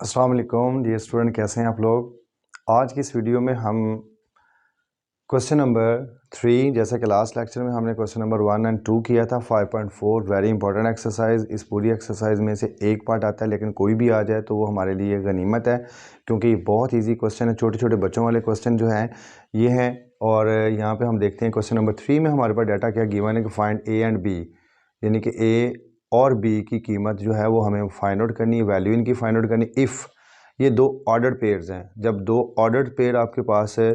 अस्सलाम वालेकुम dear student, कैसे हैं आप लोग। आज की इस वीडियो में हम क्वेश्चन नंबर 3, जैसा कि लास्ट लेक्चर में हमने क्वेश्चन नंबर 1 और 2 किया था 5.4 वेरी इंपॉर्टेंट एक्सरसाइज। इस पूरी एक्सरसाइज में से एक पार्ट आता है, लेकिन कोई भी आ जाए तो वो हमारे लिए गनीमत है, क्योंकि ये बहुत ईजी क्वेश्चन है। छोटे छोटे बच्चों वाले क्वेश्चन जो हैं ये हैं। और यहाँ पर हम देखते हैं क्वेश्चन नंबर 3 में हमारे पास डाटा क्या गिवन है कि फाइंड ए एंड बी, यानी कि ए और बी की कीमत जो है वो हमें फाइंड आउट करनी है, वैल्यू इनकी फाइंड आउट करनी। इफ़ ये दो ऑर्डर्ड पेयर्स हैं, जब दो ऑर्डर्ड पेयर आपके पास है,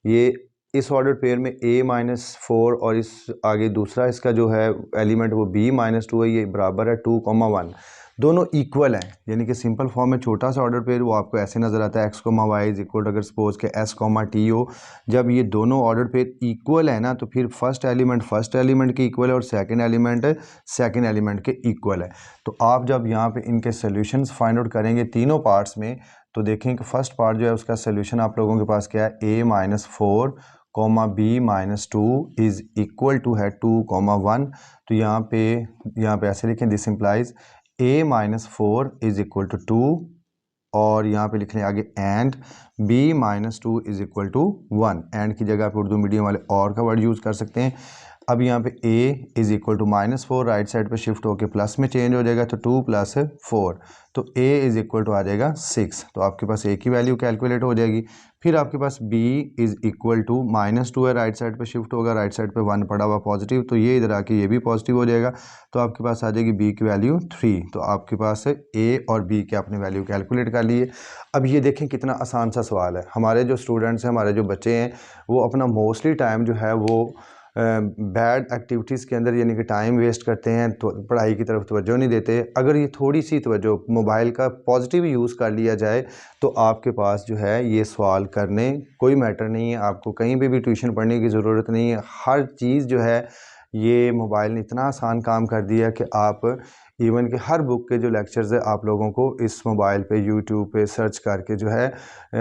ये इस ऑर्डर्ड पेयर में a-4 और इस आगे दूसरा इसका जो है एलिमेंट वो b-2 है, ये बराबर है 2,1, दोनों इक्वल हैं। यानी कि सिंपल फॉर्म में छोटा सा ऑर्डर पेयर वो आपको ऐसे नज़र आता है x, y is equal to, अगर सपोज के s, t हो, जब ये दोनों ऑर्डर पेयर इक्वल है ना, तो फिर फर्स्ट एलिमेंट के इक्वल है और सेकंड एलिमेंट के इक्वल है। तो आप जब यहाँ पे इनके सोल्यूशंस फाइंड आउट करेंगे तीनों पार्ट्स में, तो देखें कि फर्स्ट पार्ट जो है उसका सोल्यूशन आप लोगों के पास क्या है, a-4 b-2 is equal to है 2,1। तो यहाँ पे ऐसे लिखें, this implies a-4 is equal to 2, और यहाँ पे लिख लें आगे and b-2 is equal to 1। And की जगह पे उर्दू मीडियम वाले और का वर्ड यूज़ कर सकते हैं। अब यहाँ पे a is equal to -4 right side पे शिफ्ट होकर प्लस में चेंज हो जाएगा, तो 2 + 4, तो a इज इक्वल टू आ जाएगा 6। तो आपके पास a की वैल्यू कैलकुलेट हो जाएगी। फिर आपके पास b इज इक्वल टू -2 है, राइट साइड पे शिफ्ट होगा, राइट साइड पे 1 पड़ा हुआ पॉजिटिव, तो ये इधर आके ये भी पॉजिटिव हो जाएगा, तो आपके पास आ जाएगी b की वैल्यू 3। तो आपके पास a और b के अपने वैल्यू कैलकुलेट कर लिए। अब ये देखें कितना आसान सा सवाल है। हमारे जो स्टूडेंट्स हैं, हमारे जो बच्चे हैं, वो अपना मोस्टली टाइम जो है वो बैड एक्टिविटीज़ के अंदर, यानी कि टाइम वेस्ट करते हैं, तो पढ़ाई की तरफ तवज्जो नहीं देते। अगर ये थोड़ी सी तवज्जो मोबाइल का पॉजिटिव यूज़ कर लिया जाए, तो आपके पास जो है ये सवाल करने कोई मैटर नहीं है। आपको कहीं भी ट्यूशन पढ़ने की ज़रूरत नहीं है। हर चीज़ जो है ये मोबाइल ने इतना आसान काम कर दिया कि आप इवन कि हर बुक के जो लेक्चर्स है आप लोगों को इस मोबाइल पे यूट्यूब पे सर्च करके जो है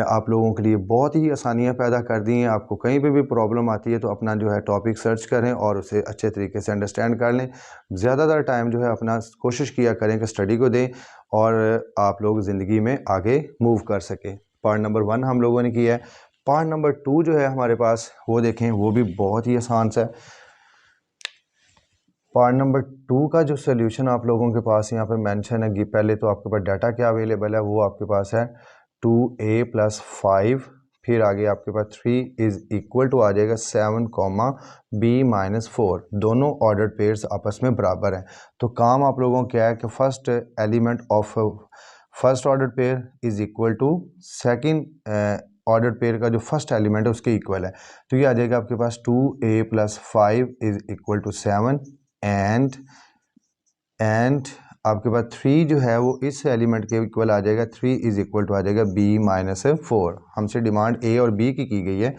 आप लोगों के लिए बहुत ही आसानियाँ पैदा कर दी हैं। आपको कहीं पे भी प्रॉब्लम आती है तो अपना जो है टॉपिक सर्च करें और उसे अच्छे तरीके से अंडरस्टैंड कर लें। ज़्यादातर टाइम जो है अपना कोशिश किया करें कि स्टडी को दें और आप लोग ज़िंदगी में आगे मूव कर सकें। पार्ट नंबर 1 हम लोगों ने किया है। पार्ट नंबर 2 जो है हमारे पास, वो देखें, वो भी बहुत ही आसान सा है। पार्ट नंबर 2 का जो सोल्यूशन आप लोगों के पास यहाँ पे मेंशन है, पहले तो आपके पास डाटा क्या अवेलेबल है, वो आपके पास है 2a + 5, फिर आगे आपके पास 3 इज इक्वल टू आ जाएगा 7, b-4। दोनों ऑर्डर पेयर्स आपस में बराबर हैं। तो काम आप लोगों को क्या है कि first element of first order pair is equal to second order pair का जो फर्स्ट एलिमेंट है उसके इक्वल है। तो ये आ जाएगा आपके पास 2a + 5 is equal to 7 and आपके पास 3 जो है वो इस एलिमेंट के इक्वल आ जाएगा, 3 इज इक्वल टू आ जाएगा b-4। हमसे डिमांड a और b की गई है,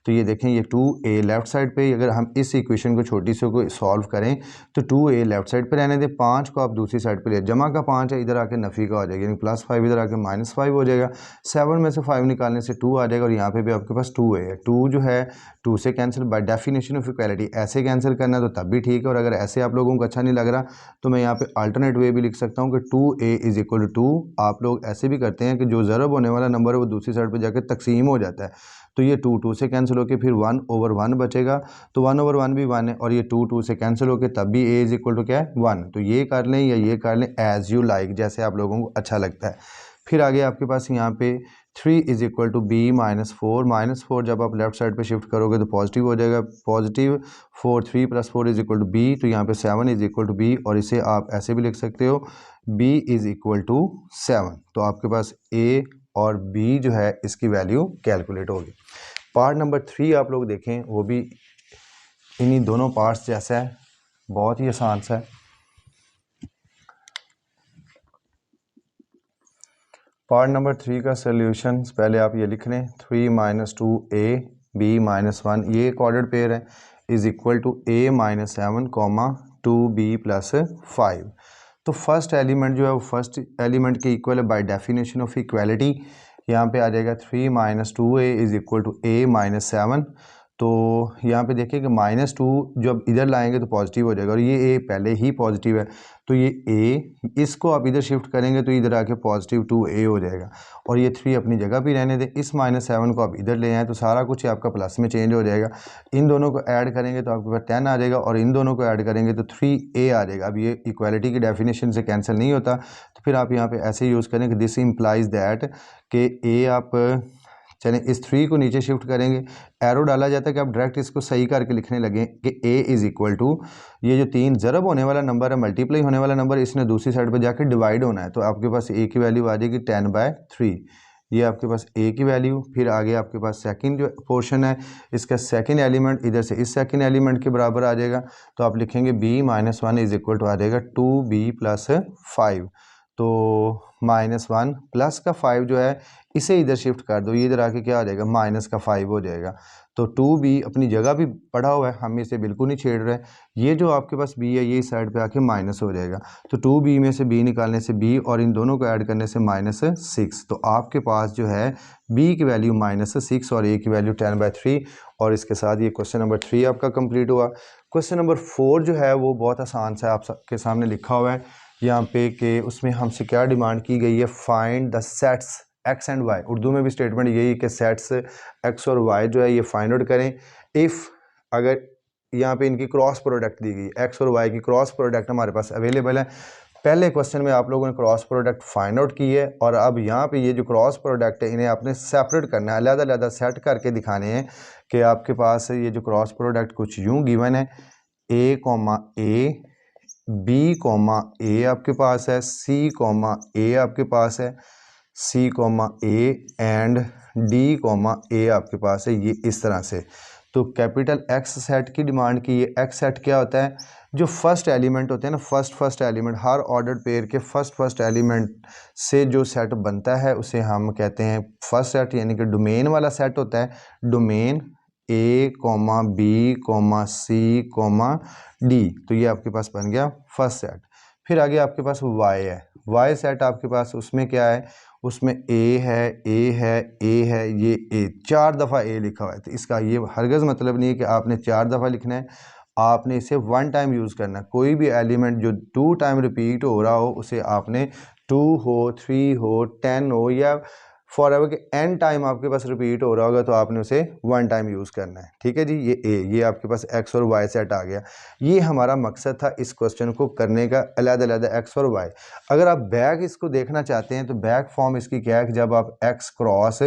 तो ये देखें ये 2a लेफ्ट साइड पे, अगर हम इस इक्वेशन को छोटी सी को सॉल्व करें तो 2a लेफ्ट साइड पे रहने दें, 5 को आप दूसरी साइड पे ले, जमा का 5 है, इधर आके नफ़ी का हो जाएगा, यानी +5 इधर आके -5 हो जाएगा। 7 में से 5 निकालने से 2 आ जाएगा, और यहाँ पे भी आपके पास 2a है। 2 जो है 2 से cancel by definition of equality, ऐसे कैंसिल करना तो तब भी ठीक है, और अगर ऐसे आप लोगों को अच्छा नहीं लग रहा तो मैं यहाँ पे अल्टरनेट वे भी लिख सकता हूँ कि 2a इज इक्वल टू 2। आप लोग ऐसे भी करते हैं कि जो ज़रब होने वाला नंबर है वो दूसरी साइड पे जाकर तकसीम हो जाता है, तो ये 2 से कैंसिल होकर फिर 1/1 बचेगा, तो 1/1 भी 1 है, और ये 2 से कैंसिल होकर तब भी a इज इक्वल टू क्या है 1। तो ये कर लें या ये कर लें, एज़ यू लाइक, जैसे आप लोगों को अच्छा लगता है। फिर आगे आपके पास यहाँ पे 3 इज इक्वल टू b-4, -4 जब आप लेफ्ट साइड पे शिफ्ट करोगे तो पॉजिटिव हो जाएगा, +4, 3 + 4 इज इक्वल टू b, तो यहाँ पे 7 इज इक्वल टू b, और इसे आप ऐसे भी लिख सकते हो b इज इक्वल टू 7। तो आपके पास a और b जो है इसकी वैल्यू कैलकुलेट होगी। पार्ट नंबर 3 आप लोग देखें, वो भी इन्हीं दोनों पार्ट्स जैसा है, बहुत ही आसान सा है। पार्ट नंबर 3 का सोल्यूशन पहले आप ये लिख लें, 3 - 2a b-1, ये एक ऑर्डर्ड पेयर है, is equal to a-7, 2b + 5। तो फर्स्ट एलिमेंट जो है वो फर्स्ट एलिमेंट के इक्वल है बाय डेफिनेशन ऑफ इक्वालिटी। यहाँ पे आ जाएगा 3 - 2a is equal to a-7। तो यहाँ पे देखिए कि -2 जब इधर लाएंगे तो पॉजिटिव हो जाएगा और ये ए पहले ही पॉजिटिव है, तो ये ए इसको आप इधर शिफ्ट करेंगे तो इधर आके पॉजिटिव 2a हो जाएगा और ये 3 अपनी जगह पे रहने दें। इस -7 को आप इधर ले आएँ तो सारा कुछ आपका प्लस में चेंज हो जाएगा। इन दोनों को ऐड करेंगे तो आपके पास 10 आ जाएगा और इन दोनों को ऐड करेंगे तो 3a आ जाएगा। अब ये इक्वालिटी की डेफिनेशन से कैंसिल नहीं होता, तो फिर आप यहाँ पे ऐसे यूज़ करें कि दिस इम्प्लाइज दैट कि ए आप चलें इस 3 को नीचे शिफ्ट करेंगे, एरो डाला जाता है कि आप डायरेक्ट इसको सही करके लिखने लगें कि a इज़ इक्वल टू ये जो 3 ज़रब होने वाला नंबर है, मल्टीप्लाई होने वाला नंबर, इसने दूसरी साइड पर जाकर डिवाइड होना है, तो आपके पास a की वैल्यू आ जाएगी 10/3। ये आपके पास a की वैल्यू। फिर आगे आपके पास सेकंड जो पोर्शन है इसका सेकंड एलिमेंट इधर से इस सेकंड एलिमेंट के बराबर आ जाएगा, तो आप लिखेंगे b-1 इज़ इक्वल टू आ जाएगा 2b + 5। तो -1 प्लस का 5 जो है इसे इधर शिफ्ट कर दो, ये इधर आके क्या आ जाएगा माइनस का 5 हो जाएगा। तो 2b अपनी जगह भी पड़ा हुआ है, हम इसे बिल्कुल नहीं छेड़ रहे। ये जो आपके पास b है ये इस साइड पे आके माइनस हो जाएगा, तो 2b में से b निकालने से b और इन दोनों को ऐड करने से -6। तो आपके पास जो है b की वैल्यू -6 और a की वैल्यू 10/3। और इसके साथ ये क्वेश्चन नंबर 3 आपका कंप्लीट हुआ। क्वेश्चन नंबर 4 जो है वो बहुत आसान सा आप सबके सामने लिखा हुआ है यहाँ पे कि उसमें हमसे क्या डिमांड की गई है, find the sets x and y. Urdu में भी स्टेटमेंट यही है कि सेट्स एक्स और वाई जो है ये फाइंड आउट करें। इफ़ अगर यहाँ पे इनकी क्रॉस प्रोडक्ट दी गई, एक्स और वाई की क्रॉस प्रोडक्ट हमारे पास अवेलेबल है। पहले क्वेश्चन में आप लोगों ने क्रॉस प्रोडक्ट फाइंड आउट की है और अब यहाँ पे ये जो क्रॉस प्रोडक्ट है इन्हें आपने सेपरेट करना है, अलग-अलग सेट करके दिखाने हैं कि आपके पास ये जो क्रॉस प्रोडक्ट कुछ यूँ गिवन है, a, बी कॉमा ए आपके पास है, सी कॉमा ए आपके पास है, C comma A and D comma A आपके पास है, ये इस तरह से। तो कैपिटल एक्स सेट की डिमांड की है। एक्स सेट क्या होता है, जो फर्स्ट एलिमेंट होते हैं ना, फर्स्ट एलिमेंट, हर ऑर्डर पेयर के फर्स्ट एलिमेंट से जो सेट बनता है उसे हम कहते हैं फर्स्ट सेट, यानी कि डोमेन वाला सेट होता है। डोमेन ए comma B comma C comma D, तो ये आपके पास बन गया फर्स्ट सेट। फिर आगे आपके पास वाई है, वाई सेट आपके पास उसमें क्या है, उसमें ए है, ए है, ए है, ये ए 4 दफ़ा ए लिखा हुआ है। तो इसका ये हरगज़ मतलब नहीं है कि आपने 4 दफ़ा लिखना है, आपने इसे 1 टाइम यूज़ करना है। कोई भी एलिमेंट जो 2 टाइम रिपीट हो रहा हो उसे आपने 2 हो, 3 हो, 10 हो या फॉर एवर के n टाइम आपके पास रिपीट हो रहा होगा तो आपने उसे 1 टाइम यूज़ करना है। ठीक है जी, ये a, ये आपके पास x और y सेट आ गया। ये हमारा मकसद था इस क्वेश्चन को करने का, अलग-अलग x और y। अगर आप बैक इसको देखना चाहते हैं तो बैक फॉर्म इसकी क्या है कि जब आप x क्रॉस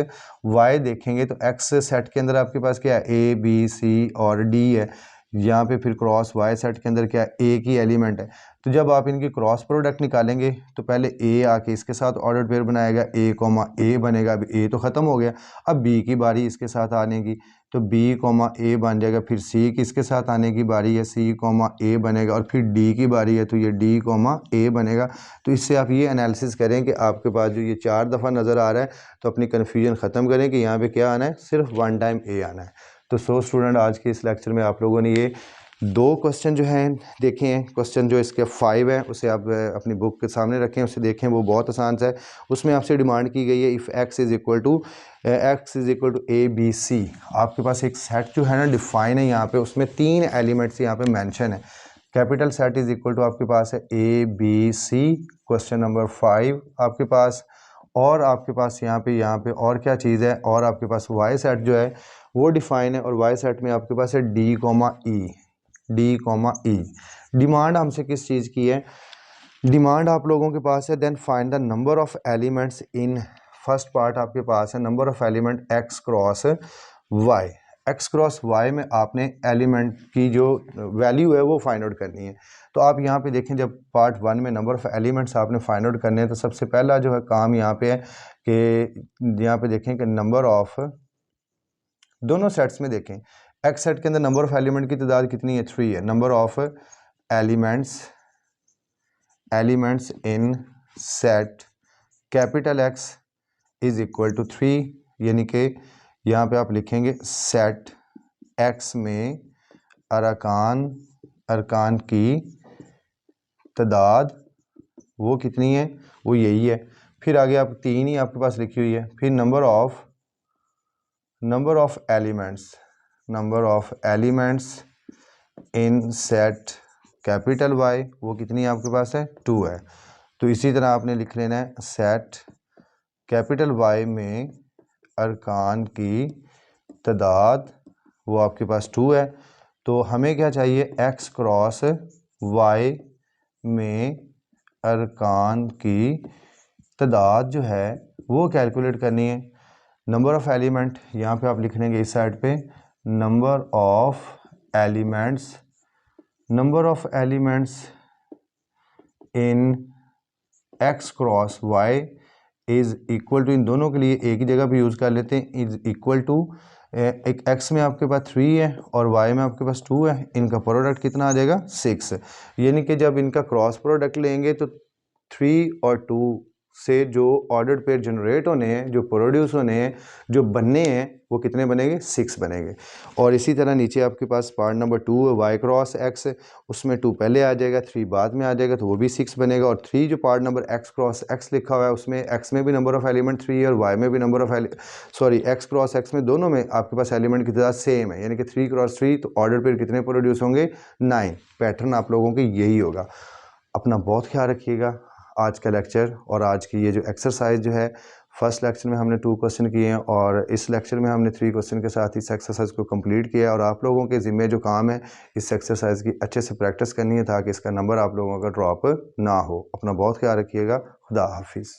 y देखेंगे तो x सेट के अंदर आपके पास क्या है, a, b, c और d है। यहाँ पे फिर क्रॉस y सेट के अंदर क्या है, a की एलिमेंट है। तो जब आप इनकी क्रॉस प्रोडक्ट निकालेंगे तो पहले a आके इसके साथ ऑर्डर पेयर बनाएगा, a कॉमा a बनेगा। अब a तो ख़त्म हो गया, अब b की बारी इसके साथ आने की, तो b कॉमा a बन जाएगा। फिर c की इसके साथ आने की बारी है, c कॉमा a बनेगा और फिर d की बारी है तो ये d कॉमा a बनेगा। तो इससे आप ये एनालिसिस करें कि आपके पास जो ये 4 दफ़ा नज़र आ रहा है तो अपनी कन्फ्यूजन ख़त्म करें कि यहाँ पर क्या आना है, सिर्फ 1 टाइम a आना है। तो स्टूडेंट आज के इस लेक्चर में आप लोगों ने ये 2 क्वेश्चन जो हैं देखे हैं। क्वेश्चन जो इसके 5 है उसे आप अपनी बुक के सामने रखें, उसे देखें, वो बहुत आसान सा है। उसमें आपसे डिमांड की गई है if x is equal to A B C. आपके पास एक सेट जो है ना डिफाइन है यहाँ पे, उसमें 3 एलिमेंट्स यहाँ पे मेंशन है। Capital set is equal to आपके पास है A B C, question number 5 आपके पास। और आपके पास यहाँ पे और क्या चीज़ है, और आपके पास वाई सेट जो है वो डिफाइन है और वाई सेट में आपके पास है डी कॉमा ई। डिमांड हमसे किस चीज़ की है, डिमांड आप लोगों के पास है then find the number of elements in first part आपके पास है number of element x cross y. X cross y में आपने एलिमेंट की जो वैल्यू है वो फाइंड आउट करनी है। तो आप यहाँ पे देखें, जब पार्ट 1 में नंबर ऑफ एलिमेंट्स आपने फाइंड आउट करने हैं तो सबसे पहला जो है काम यहाँ पे है कि यहाँ पे देखें कि नंबर ऑफ, दोनों सेट्स में देखें, एक्स सेट के अंदर नंबर ऑफ एलिमेंट की तादाद कितनी है, 3 है। Number of elements in set capital x is equal to 3, यानी कि यहाँ पे आप लिखेंगे सेट एक्स में अरकान की तादाद वो कितनी है, वो यही है। फिर आगे आप 3 ही आपके पास लिखी हुई है। फिर number of number of elements in set capital y, वो कितनी आपके पास है, 2 है। तो इसी तरह आपने लिख लेना है सेट कैपिटल वाई में अरकान की तादाद वो आपके पास 2 है। तो हमें क्या चाहिए, एक्स क्रॉस वाई में अरकान की तादाद जो है वो कैलकुलेट करनी है। नंबर ऑफ़ एलिमेंट यहाँ पे आप लिख लेंगे इस साइड पे, number of elements in X cross Y is equal to, इन दोनों के लिए एक ही जगह पे यूज़ कर लेते हैं, इज़ इक्वल टू, एक एक्स में आपके पास 3 है और वाई में आपके पास 2 है, इनका प्रोडक्ट कितना आ जाएगा, 6। यानी कि जब इनका क्रॉस प्रोडक्ट लेंगे तो 3 और 2 से जो ऑर्डर्ड पेयर जनरेट होने हैं, जो प्रोड्यूस होने हैं, जो बनने हैं, वो कितने बनेंगे, 6 बनेंगे। और इसी तरह नीचे आपके पास पार्ट नंबर 2 है वाई क्रॉस एक्स, उसमें 2 पहले आ जाएगा, 3 बाद में आ जाएगा, तो वो भी 6 बनेगा। और 3 जो part number x cross x लिखा हुआ है उसमें एक्स में भी नंबर ऑफ एलिमेंट 3 है और वाई में भी number of x cross x में दोनों में आपके पास एलिमेंट की तादाद सेम है, यानी कि 3 क्रॉस 3, तो ऑर्डर पेयर कितने प्रोड्यूस होंगे, 9। पैटर्न आप लोगों के यही होगा। अपना बहुत ख्याल रखिएगा। आज का लेक्चर और आज की ये जो एक्सरसाइज जो है, फर्स्ट लेक्चर में हमने 2 क्वेश्चन किए हैं और इस लेक्चर में हमने 3 क्वेश्चन के साथ इस एक्सरसाइज को कंप्लीट किया। और आप लोगों के ज़िम्मे जो काम है, इस एक्सरसाइज की अच्छे से प्रैक्टिस करनी है ताकि इसका नंबर आप लोगों का ड्रॉप ना हो। अपना बहुत ख्याल रखिएगा। खुदा हाफिज़।